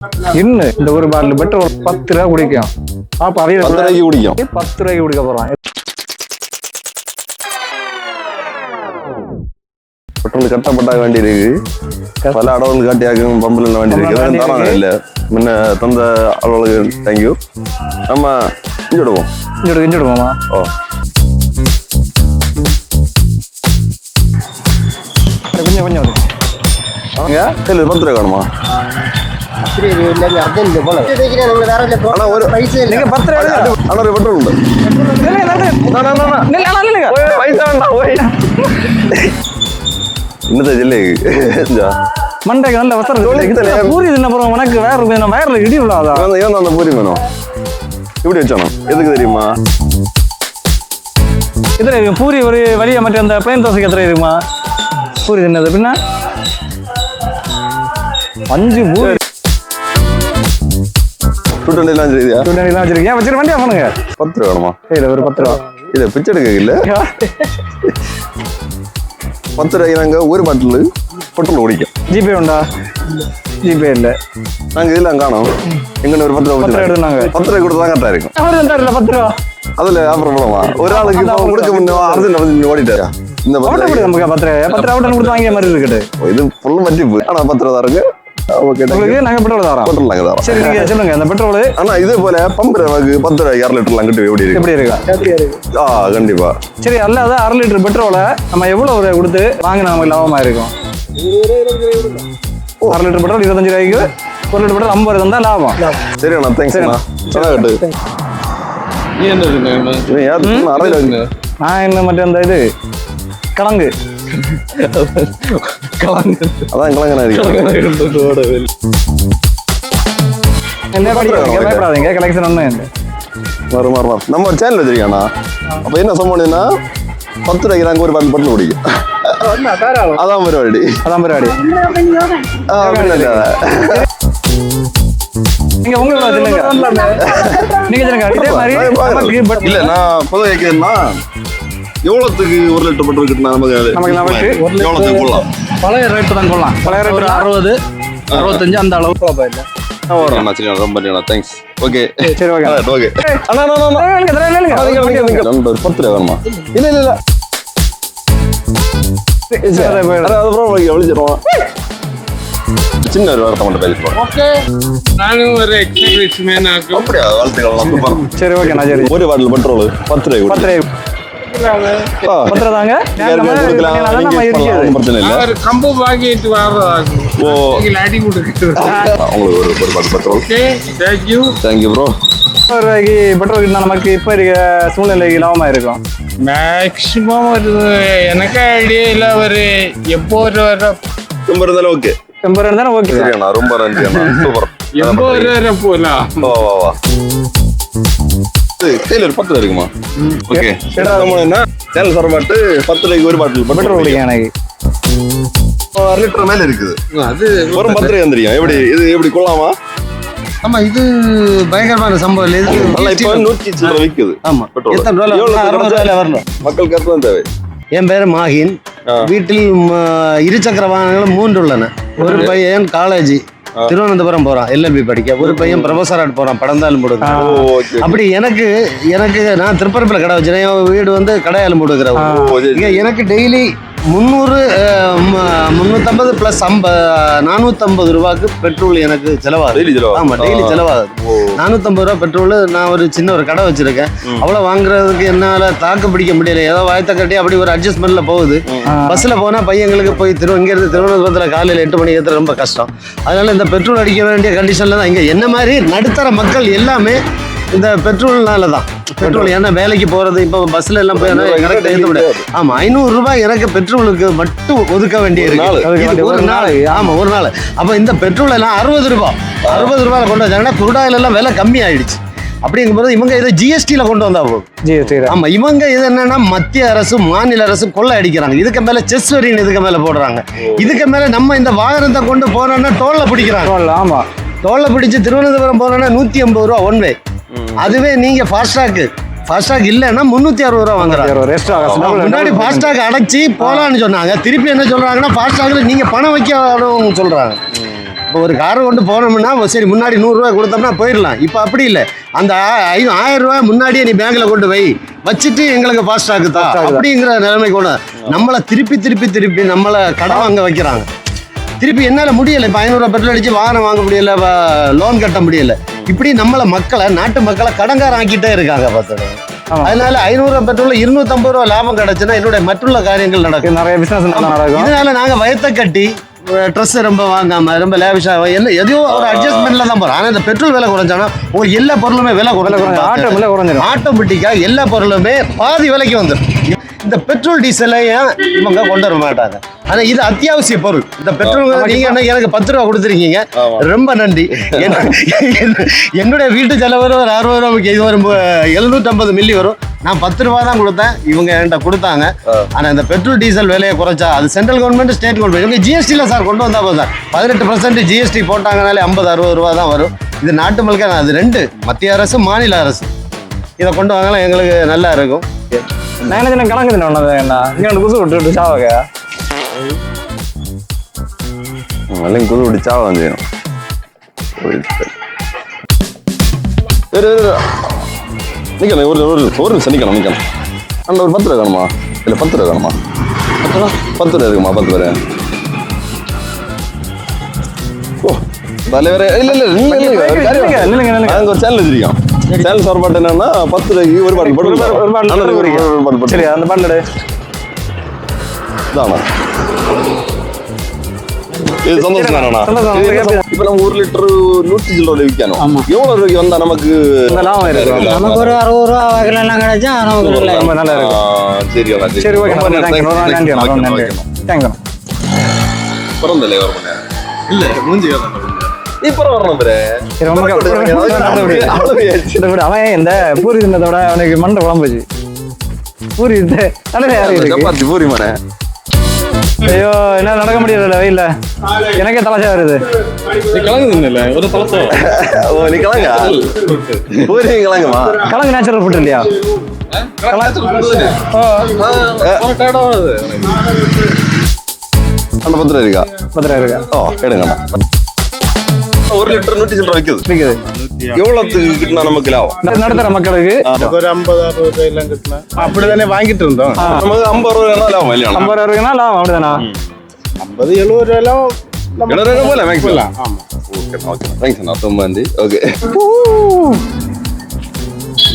இன்னும் இந்த ஒரு பாட்டில் பெட்ரோல் 10 ரூபா குடிக்கும். அப்ப 10 ரூபாய்க்கு குடிக்கும். 10 ரூபாய்க்கு குடிக்க போறான். பெட்ரோல் கட்டப்பட்ட வேண்டி இருக்கு. பல அளவுகள் காட்டியாக்கும் பம்பில் வேண்டி இருக்கு. தரம் இல்ல முன்ன தந்த அளவுக்கு தேங்க்யூ. நம்ம இஞ்சி விடுவோம். இஞ்சி விடுவோமா? ஓ கொஞ்சம் கொஞ்சம் அவங்க 10 ரூபா வேணுமா? பெட்ரோல் உண்டு. இன்னத்தை ஜில்லை மண்டைக்கு நல்ல வசரம் பூரி தின்ன அப்புறம் உனக்கு வயர்ல இடி விழாதா? ஏன் அந்த பூரி வேணும் இப்படி வச்சானோ எதுக்கு தெரியுமா? இதுல பூரி ஒரு வழியா மட்டும் அந்த பிளேன் தோசைக்கு எத்தனை இருக்குமா பூரி தின்னது? பின்ன 5 பூரி சுட்டெல்லாம் வச்சிருக்கேன். வச்சிருக்க வேண்டியா பண்ணுங்க. 10 ரூபா வேணுமா? இல்ல ஒரு 10 ரூபா. இல்ல பிச்சை எடுக்க இல்ல 10 ரூபாய்க்கு நாங்க ஒரு பாட்டில் பெட்ரோல் குடிக்கும். ஜிபே உண்டா? ஜிபே இல்ல. நாங்க இதெல்லாம் காணோம். எங்க ஒரு 10 ரூபா எடுத்தாங்க. 10 ரூபாய் கொடுத்தா கரெக்டா இருக்கும். 10 ரூபா அதுல அப்புறம் போடமா ஒரு ஆளுக்கு கொடுக்க முன்ன அர்ஜென்ட் ஓடிட்டாரு. இந்த 10 ரூபா 10 ரூபா கொடுத்து வாங்கிய மாதிரி இருக்குது. இது ஃபுல் மதிப்பு. ஆனா 10 ரூபா தரங்க. உங்களுக்கு நாங்க பெட்ரோல் தரோம். பெட்ரோல் நாங்க தரோம். சரி நீங்க சொல்லுங்க அந்த பெட்ரோல். ஆனா இதே போல பம்ப் ரேவுக்கு 10 ரூபாய் 2 லிட்டர் அங்கிட்டு எப்படி இருக்கு? கண்டிப்பா. சரி அல்லாத 1/2 லிட்டர் பெட்ரோலை நம்ம எவ்வளவு கொடுத்து வாங்கினா நமக்கு லாபமா இருக்கும்? 1/2 லிட்டர் பெட்ரோல் 25 ரூபாய்க்கு 1 லிட்டர் பெட்ரோல் 50 இருந்தா லாபம். சரி அண்ணா தேங்க்ஸ் அண்ணா. கட்டு நான் என்ன மட்டும் அந்த இது கிழங்கு அதான் கிழங்கா என்ன பயப்படாதீங்க. கலெக்ஷன் ஒன்றும் வரும் நம்ம ஒரு சேனல் வச்சிருக்கேண்ணா. அப்ப என்ன சம்பவம்னா 10 ரூபாய்க்கு நாங்க ஒரு பாட்டில் பட்டில் குடிக்கும். அதான் பரவாடி. நீங்க உங்களுக்கு சொல்லுங்க. நீங்க சொல்லுங்க. இதே மாதிரி இல்ல நான் பொதுவாக கேட்கிறேன்னா எவ்வளவுக்கு 1 லிட்டர் பெட்ரோல் கிட்டனா நமக்கு எவ்வளவுக்கு போடலாம்? பழைய ரேட்டு தான் போடலாம். பழைய ரேட்டு 60 65 அந்த அளவுக்கு இல்ல. ரொம்ப தேங்க்ஸ். ஓகே சரி ஓகே ஓகே அண்ணா நம்பர் 10 ரூபா வேணுமா? இல்ல இல்ல இல்ல விழிச்சிருவோம். சின்ன ஒரு வார்த்தை மட்டும் பேசிட்டு ஓகே. நானும் ஒரு எக்ஸ்பீரியன்ஸ் மேன் ஆகும். அப்படியே வாழ்த்துக்கள். சரி ஓகே நான் சரி ஒரு பாட்டில் பெட்ரோல் 10 ரூபாய் 10 ரூபாய் 10 ரூபா தாங்க. பிரச்சனை இல்ல. ஒரு கம்பு வாங்கிட்டு வர்றதாகும். அடி கொடுக்குறது உங்களுக்கு ஒரு பாட்டில் பெட்ரோல். Okay thank you bro. 10 ரூபாய்க்கு பெட்ரோல் கிட்ட நமக்கு இப்ப இருக்க சூழ்நிலைக்கு லாபமா இருக்கும். மேக்சிமம் ஒரு எனக்கு ஐடியா இல்ல. ஒரு 80 ரூபா இருந்தாலும் ஓகே. 80 ரூபா தானே ஓகே. சரிண்ணா ரொம்ப நன்றி அண்ணா. சூப்பர். 80 ரூபா போலாம். வா டெய்லர் 10 இருக்குமா? ஓகே என்ன சேனல் சார்பாட்டு 10 ரூபாய்க்கு ஒரு பாட்டில் பெட்ரோல் குடிக்கும். எனக்கு 1 லிட்டர் மேல இருக்குது. அது ஒரு 10 ரூபாய் வந்துருக்கீங்க. எப்படி இது எப்படி கொள்ளாமா? ஆமா இது பயங்கரமான சம்பவம் இல்லை. இது இப்போ 100 சில்லற விக்குது. ஆமா எத்தனை ரூபாய்? 60 ரூபாயில வரணும். மக்களுக்கு அதுதான் தேவை. என் பேரு மாஹின். வீட்டில் இருசக்கர வாகனங்கள் 3 உள்ளன. ஒரு பையன் காலேஜ் திருவனந்தபுரம் போறான் LLB படிக்க. ஒரு பையன் ப்ரொஃபஸராட் போறான் படந்தாலும் போடுங்க. அப்படி எனக்கு நான் திருப்பரப்பில் கடை வச்சிருக்கேன். என் வீடு வந்து கடையாலும் போடுக்கிறேன். எனக்கு டெய்லி 300 350 பிளஸ் 450 ரூபாய்க்கு பெட்ரோல் எனக்கு செலவாகுது. ஆமா டெய்லி செலவாகுது. 450 ரூபா பெட்ரோல். நான் ஒரு சின்ன ஒரு கடை வச்சிருக்கேன். அவ்வளவு வாங்குறதுக்கு என்னால தாக்கு பிடிக்க முடியல. ஏதோ வாய்த்த கட்டி அப்படி ஒரு அட்ஜஸ்ட்மெண்ட்ல போகுது. பஸ்ல போனா பையங்களுக்கு போய் இங்க இருந்து திருவனந்தபுரத்துல காலையில 8 மணி ஏற்ற ரொம்ப கஷ்டம். அதனால இந்த பெட்ரோல் அடிக்க வேண்டிய கண்டிஷன்ல தான் இங்க என்ன மாதிரி நடுத்தர மக்கள் எல்லாமே இந்த பெட்ரோல்னால தான். பெட்ரோல் ஏன்னா வேலைக்கு போறது இப்போ பஸ்ல எல்லாம் போய் கரெக்டா ஏற்ற முடியாது. ஆமா 500 ரூபாய் எனக்கு பெட்ரோலுக்கு மட்டும் ஒதுக்க வேண்டிய இருக்கு ஒரு நாள். ஆமா ஒரு நாள். அப்ப இந்த பெட்ரோல் எல்லாம் 60 ரூபாய் கொண்டு வந்தாங்கன்னா குருடாயில் எல்லாம் விலை கம்மி ஆயிடுச்சு. அப்படிங்கும்போது இவங்க இதை GSTல கொண்டு வந்தா போதும். ஆமா இவங்க இது என்னன்னா மத்திய அரசு மாநில அரசு கொள்ளை அடிக்கிறாங்க. இதுக்கு மேல செஸ் வரின்னு இதுக்கு மேல போடுறாங்க. இதுக்கு மேல நம்ம இந்த வாகனத்தை கொண்டு போனோம்னா டோல்ல பிடிக்கிறாங்க. ஆமா டோல்ல பிடிச்சு திருவனந்தபுரம் போனோம்னா 150 ரூபா ஒன் வே. அதுவே நீங்க ஃபாஸ்டாக் இல்லைன்னா 360 ரூபா வாங்குறாங்க. முன்னாடி ஃபாஸ்டாக் அடைச்சி போலான்னு சொன்னாங்க. திருப்பி என்ன சொல்றாங்கன்னா ஃபாஸ்டாக்ல நீங்க பணம் வைக்கணும் சொல்றாங்க. இப்போ ஒரு காரை கொண்டு போனோம்னா சரி முன்னாடி 100 ரூபாய் கொடுத்தோம்னா போயிடலாம். இப்போ அப்படி இல்லை. அந்த 1000 ரூபாய் முன்னாடியே நீ பேங்க்ல கொண்டு வச்சுட்டு எங்களுக்கு ஃபாஸ்டாக் தான் அப்படிங்கிற நிலைமை கூட நம்மளை திருப்பி நம்மளை கடன் வாங்க வைக்கிறாங்க. திருப்பி என்னால் முடியலை. இப்போ 500 ரூபாய் பெட்ரோல் அடிச்சு வாகனம் வாங்க முடியல, லோன் கட்ட முடியல. இப்படி நம்மளை நாட்டு மக்களை கடன்காரம் ஆக்கிட்டே இருக்காங்க பார்த்துட்டு. அதனால 500 ரூபாய் பெட்ரோல் 250 ரூபாய் லாபம் கிடைச்சுன்னா என்னுடைய மற்றுள்ள காரியங்கள் நடக்கும். நிறைய பிசினஸ் நடக்கும். இதனால நாங்க வயத்தை கட்டி ட்ரெஸ் ரொம்ப வாங்காம ரொம்ப லேவிஷா எதையோ ஒரு அட்ஜஸ்ட்மெண்ட்ல தான் போறோம். ஆனா இந்த பெட்ரோல் விலை குறைஞ்சானா உங்களுக்கு எல்லா பொருளுமே விலை குறைஞ்சிடும். ஆட்டோமேட்டிக்கா எல்லா பொருளுமே பாதி விலைக்கு வந்துடும். இந்த பெட்ரோல் டீசலையும் இவங்க கொண்டு வர மாட்டாங்க. ஆனா இது அத்தியாவசிய பொருள். இந்த பெட்ரோல் நீங்க எனக்கு 10 ரூபா கொடுத்துருக்கீங்க, ரொம்ப நன்றி. என்னுடைய வீட்டு செலவு ஒரு 60 ரூபாய்க்கு இது வரும் 750 மில்லி வரும். நான் 10 ரூபா தான் கொடுத்தேன், இவங்க என்கிட்ட கொடுத்தாங்க. ஆனா இந்த பெட்ரோல் டீசல் விலையை குறைச்சா அது சென்ட்ரல் கவர்மெண்ட் ஸ்டேட் கவர்மெண்ட் இவங்க ஜிஎஸ்டியில் சார் கொண்டு வந்தா போதும் சார். 18% ஜிஎஸ்டி போட்டாங்கனாலே 50-60 ரூபா தான் வரும். இது நாட்டு மக்களுக்கு அது 2 மத்திய அரசு மாநில அரசு இதை கொண்டு வாங்கலாம், எங்களுக்கு நல்லா இருக்கும். நான் என்ன கணக்கு என்ன இங்கே குசு விட்டு சாவாங்க குழு பிடிச்சா வந்து நிக்கலாம். ஒரு நிமிஷம் நிக்கலாம். அந்த ஒரு 10 ரூபா வேணுமா? இல்லை 10 ரூபா வேணுமா? 10 ரூபா இருக்குமா? 10 பேர். ஓ தலைவரே, இல்லை நாங்கள் ஒரு சேனல் வச்சிருக்கோம். சேனல் சார்பாட்டு என்னன்னா 10 ரூபாய்க்கு ஒரு பாட்டில். சரி, அந்த பாட்டில் இதாண்ணா, இது சந்தோஷம் தானண்ணா. இப்ப நம்ம 1 லிட்டர் 100 சில்லறை விற்கணும். எவ்வளவு ரூபாய்க்கு வந்தா நமக்கு லாபம் இருக்கு? நமக்கு ஒரு 60 ரூபா வகையிலாம் கிடைச்சா நமக்கு ரொம்ப நல்லா இருக்கும். சரி தேங்க்யூ. பிறந்தலே வர இல்ல மூஞ்சி இப்ப வரணும். அவன் இந்த பூரி தின்னதோட அவனுக்கு மண்டை குழம்புச்சு. பூரி சப்பாத்தி பூரி மன. ஐயோ, என்ன நடக்க முடியல வெயில்ல. எனக்கே தலைச்சா வருது. கிழங்கு ஒரு தலசம். ஓ நீ கிழங்கா? பூரி கிழங்குமா? கிழங்கு நேச்சுரல் ஃபுட் இல்லையா? அந்த 10 ரூபா இருக்கா? 10 ரூபா இருக்கா? ஓ எடுங்கண்ணா. 1 லிட்டர் 100 சில்லறை விற்குது. எவ்வளவுக்கு கிட்டினா நமக்கு லாபம்? நடுத்தர மக்களுக்கு ஒரு 50-60 ரூபாயெல்லாம் கிட்டனா அப்படிதானே வாங்கிட்டு இருந்தோம். நமக்கு 50 ரூபா லாபம் இல்லையா? 50 ரூபாய்னா லாபம் அப்படிதானா? 50-70 ரூபாயெல்லாம் 70 ரூபா போல மேக்ஸிமம். ஆமா ஓகே தேங்க்ஸ் அண்ணா, ரொம்ப நன்றி. ஓகே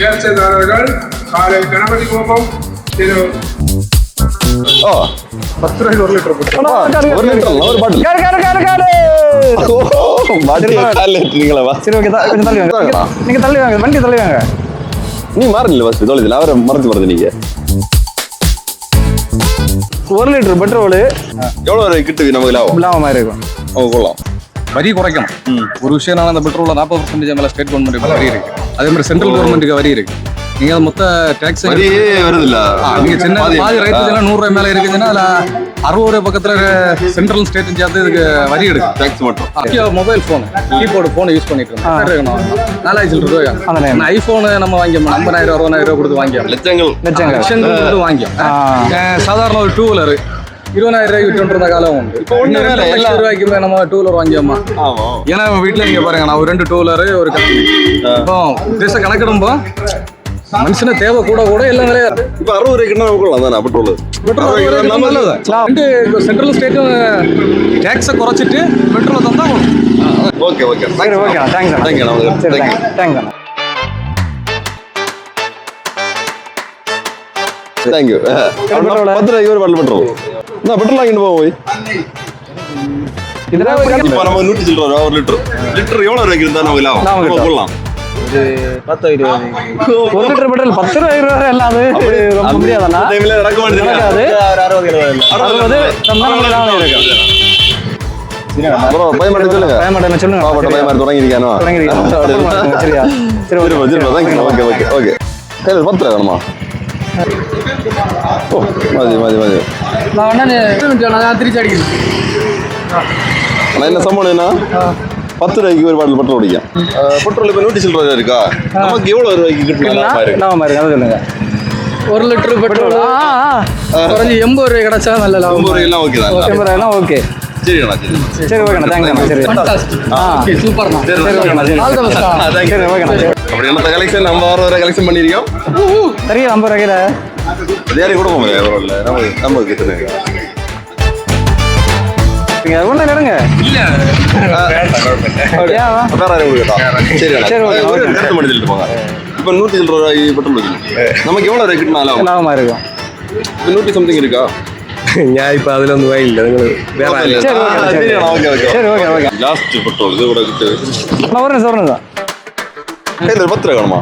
நேர்ச்சைதாரர்கள் காலை கணபதி கோபம் திரு 10 ரூபாய்க்கு 1 லிட்டர் போட்டு 1 லிட்டர் ஒரு பாட்டில். சரி ஓகே, கொஞ்சம் தள்ளி வாங்க. நீங்க தள்ளி வாங்க, வண்டி தள்ளி வாங்க. நீ மாறல பஸ் தோழி, அவரை மறந்து வருது. நீங்க 1 லிட்டர் பெட்ரோல் எவ்வளவு ரூபாய் கிட்டு நமக்கு லாபமா இருக்கும்? கொள்ளலாம். வரி குறைக்கணும். ஒரு விஷயம் நான் அந்த பெட்ரோல்ல 40% மேல ஸ்டேட் கவர்மெண்ட் வரி இருக்கு. அதே மாதிரி சென்ட்ரல் கவர்மெண்ட்டுக்கு வரி இருக்கு. நீங்க மொத்த டாக்ஸ் வரியே வருது இல்ல? நீங்க சின்ன பாதி ரைட்டு 100 ரூபாய் மேல இருக்குதுன்னா அதுல 60 ரூபாய் பக்கத்துல சென்ட்ரல் ஸ்டேட் சேர்த்து இதுக்கு வரி எடுக்கும். டாக்ஸ் மட்டும். Mobile phone keyboard phone use பண்ணிட்டு இருக்கோம். 4000 ரூபாய் ஐபோன் நம்ம வாங்கி 50,000 60,000 ரூபாய் கொடுத்து வாங்கியோம். லட்சங்கள் கொடுத்து வாங்கியோம். சாதாரண ஒரு 2 வீலர் 20,000 ரூபாய்க்கு விட்டு இருந்த காலம் உண்டு. இப்போ 1 லட்சம் ரூபாய்க்கு நம்ம 2 வீலர் வாங்கியோமா? ஏன்னா வீட்டுல நீங்க பாருங்க, நான் ஒரு 2 2 வீலர் ஒரு கம்பெனி. இப்போ தேச கணக்கிடும்போ மனுஷன தேவை கூட எல்லாம் நிறைய. இப்ப 60 ரூபாய்க்கு தானே பெட்ரோல் நல்லது. சென்ட்ரல் ஸ்டேட்டும் டேக்ஸை குறைச்சிட்டு பெட்ரோல் தந்தா ஓகே ஓகே சரி ஓகே, தேங்க்ஸ். தேங்க்ஸ். தேங்க்யூ. 10 ரூபாய்க்கு ஒரு பாட்டில் பெட்ரோல். நான் பெட்ரோல் வாங்கிட்டு போய் இதெல்லாம் இப்போ நம்ம 100 சில்லறை 1 லிட்டர் எவ்வளவு ரூபாய்க்கு இருந்தா நமக்கு லாபம் போடலாம்? 10-20 1 லிட்டர் பெட்ரோல் 10 ரூபாய் எல்லாம் ரொம்ப முடியாதுண்ணா. டைம்ல நடக்க மாட்டேங்குது. 60 லாபம் இருக்கு. ப்ரோ பயமாட்ட சொல்லுங்க. பயமாட்ட தொடங்கிருக்கானோ? சரியா? சரி ஓகே ஓகே ஓகே. கையில் 10 ரூபா வேணுமா? ஓ மதி நான் திருச்சி அடிக்கிறேன். ஆனால் என்ன சம்பளம்னா 10 ரூபாய்க்கு ஒரு பாட்டில் பெட்ரோல் அடிக்கும். பெட்ரோல் இப்போ 100 சில்லறை இருக்கா? நமக்கு எவ்வளோ ரூபாய்க்கு லாபமா இருக்கு? அதை சொல்லுங்க. 1 லிட்டர் பெட்ரோல் குறைஞ்சி 80 ரூபாய் கிடைச்சா நல்ல லாபம். 80 ரூபாய்லாம் ஓகே தான். 80 ரூபாய்லாம் ஓகே. சரிண்ணா சரி சரி ஓகேண்ணா தேங்க்ஸ்ண்ணா சரி சூப்பர்ண்ணா சரி ஓகேண்ணா சரி ஆல் த பெஸ்ட் சரி ஓகேண்ணா சரி அப்படி என்ன கலெக்ஷன் நம்ம வர கலெக்ஷன் பண்ணிருக்கோம் சரியா 50 ரூபாய்க்கு வேற கூட போக இல்லை நம்ம கிட்ட நீங்க ஒண்ணு எடுங்க அப்படியா வேற யாரும் கேட்டா சரி சரி, ஓகே, ஓகே. கருத்து மட்டும் சொல்லிட்டு போங்க இப்போ 100 ரூபாய் பெட்ரோல் நமக்கு எவ்வளோ ரேட் லாபம் லாபமா இருக்கும் இப்போ 100 சம்திங் இருக்கா ഞാൻ ഇപ്പൊ അതിലൊന്നും പോയില്ല നിങ്ങൾ വേറെ ആരെയും- சரி ஓகே சரி சரி ஓகே ஓகே லாஸ்ட் பெட்ரோல் இது கூட கிட்ட நான் ஒரு நிமிஷம் தான் கையில் 10 ரூபா வேணுமா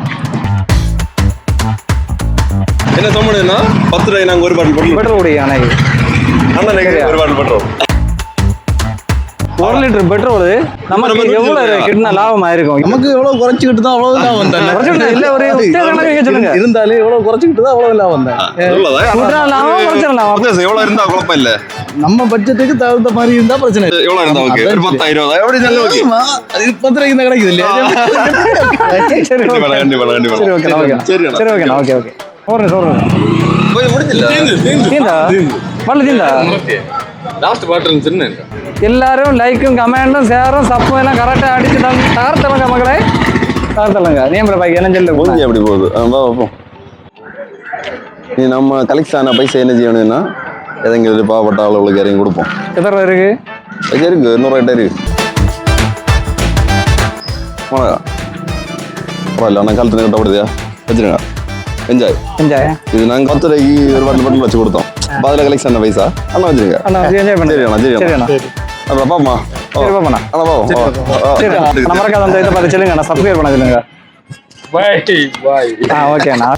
என்ன சம்பளம்னா 10 ரூபாய் நாங்கள் ஒரு பாட்டில் பெட்ரோல் பெட்ரோல் குடிக்க அன்னைக்கு அண்ணன் ஒரு பாட்டில் பெட்ரோல் 1 லிட்டர் பெட்ரோல் நமக்கு எவ்வளவு கிட்ட லாபமா இருக்கும் நமக்கு எவ்வளவு குறைச்சிக்கிட்டு தான் அவ்வளவு லாபம் தானே குறைச்சிட்டு இல்ல ஒரு கணக்கு சொல்லுங்க இருந்தாலே எவ்வளவு குறைச்சிக்கிட்டு தான் அவ்வளவு லாபம் தான் கூட்டினா லாபம் குறைச்சிடலாம் எவ்வளோ இருந்தா குழப்பம் இல்லை நம்ம பட்ஜெட்டுக்கு தகுந்த மாதிரி இருந்தா பிரச்சனை இல்லை. எவ்வளோ இருந்தா ஓகே ஒரு 10 20 எப்படி நல்ல ஓகே ஆமா, அது 10 ரூபாய்க்கு தான் கிடைக்குது இல்லையா சரி கண்டிப்பா ஓகே கண்டிப்பா சரி ஓகே ஓகே சரி சரி ஓகே ஓகே ஓகே ஒரு நிமிஷம் போய் முடிஞ்சில்ல தீந்தா வரல தீந்தா லாஸ்ட் பாட்டில் சின்ன எல்லாரும் லைக்கும் கமெண்டும் ஷேரும் சப்பும் எல்லாம் கரெக்டாக அடிச்சு தகர்த்தலங்க மகளே தகர்த்தலங்க நீம்பளை பாக்கி என்ன சொல்லு முடிஞ்சு எப்படி போகுது பார்ப்போம் நீ நம்ம கலெக்ட் ஆன பைசா என்ன செய்யணும்னா எதங்க பாவப்பட்ட அளவுக்கு இறங்கி கொடுப்போம் எத்தனை ரூபா இருக்கு பைசா இருக்கு 100 ரூபாய்ட்ட இருக்கு வணக்கா பரவாயில்ல நான் காலத்துல கட்டப்படுதியா வச்சுருங்க என்ஜாய் என்ஜாய் இது நாங்கள் 10 ரூபாய்க்கு ஒரு பாட்டில் மட்டும் வச்சு கொடுத்தோம் அதில் கலெக்ஷன் ஆன பைசா அண்ணா வச்சுருங்க அண்ணா என்ஜாய் பண்ணு சரி அண்ணா சரி சரி அண்ணா அண்ணா அப்புறம் பாப்பா சரி பாப்பா அண்ணா பாப்போம் சரி நம்ம மறக்காத அந்த இதை பார்த்து சொல்லுங்க நான் சப்ஸ்கிரைப் பண்ண சொல்லுங்க பாய் பாய் ஓகே அண்ணா